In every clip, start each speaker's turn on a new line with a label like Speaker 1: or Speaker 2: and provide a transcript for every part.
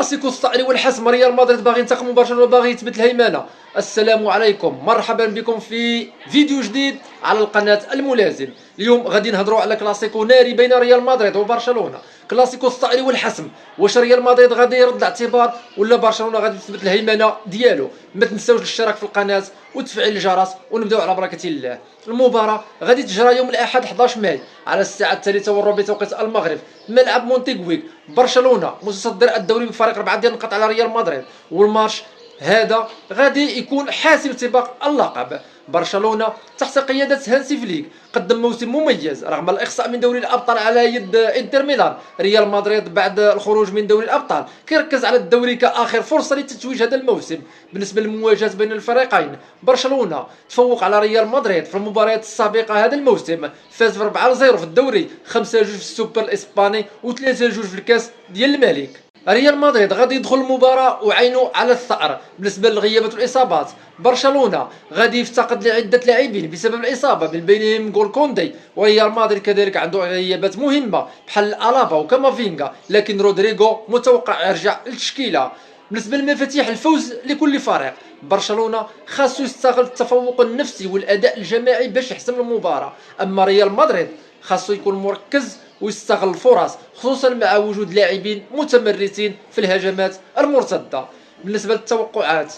Speaker 1: كلاسيكو الصعري والحسم، ريال مدريد باغي ينتقم من برشلونه، باغي يثبت الهيمنه. السلام عليكم، مرحبا بكم في فيديو جديد على القناه الملازم. اليوم غادي نهضروا على كلاسيكو ناري بين ريال مدريد وبرشلونه، كلاسيكو الصعري والحسم. واش ريال مدريد غادي يرد الاعتبار ولا برشلونه غادي تثبت الهيمنه ديالو؟ ما تنساوش الاشتراك في القناه وتفعيل الجرس، ونبداو على بركه الله. المباراه غادي تجرى يوم الاحد 11 ماي على الساعه 3:15 بتوقيت المغرب، ملعب مونتيغويك. برشلونه متصدر الدوري بفارق 4 ديال النقاط على ريال مدريد، والماتش هذا غادي يكون حاسم سباق اللقب. برشلونه تحت قياده هانسي فليك قدم موسم مميز رغم الاقصاء من دوري الابطال على يد انتر ميلان. ريال مدريد بعد الخروج من دوري الابطال كيركز على الدوري كاخر فرصه للتتويج هذا الموسم. بالنسبه للمواجهات بين الفريقين، برشلونه تفوق على ريال مدريد في المباريات السابقه هذا الموسم، فاز ب 4-0 في الدوري، 5-2 في السوبر الاسباني، و3-2 في الكاس ديال الملك. ريال مدريد غادي يدخل المباراة وعينه على الثأر بالنسبة للغيابات والإصابات. برشلونة غادي يفتقد لعدة لاعبين بسبب الإصابة، من بينهم غول كوندي، وريال مدريد كذلك عنده غيابات مهمة بحال ألابا وكامافينغا، لكن رودريغو متوقع يرجع للتشكيلة. بالنسبة لمفاتيح الفوز لكل فريق، برشلونة خاصو يستغل التفوق النفسي والأداء الجماعي باش يحسم المباراة، أما ريال مدريد خاصو يكون مركز ويستغل الفرص، خصوصا مع وجود لاعبين متمرسين في الهجمات المرتده. بالنسبه للتوقعات،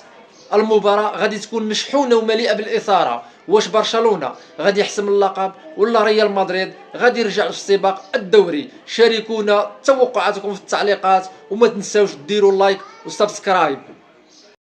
Speaker 1: المباراه غادي تكون مشحونه ومليئه بالاثاره. واش برشلونه غادي يحسم اللقب ولا ريال مدريد غادي يرجع في سباق الدوري؟ شاركونا توقعاتكم في التعليقات، وما تنساوش ديروا لايك وسبسكرايب.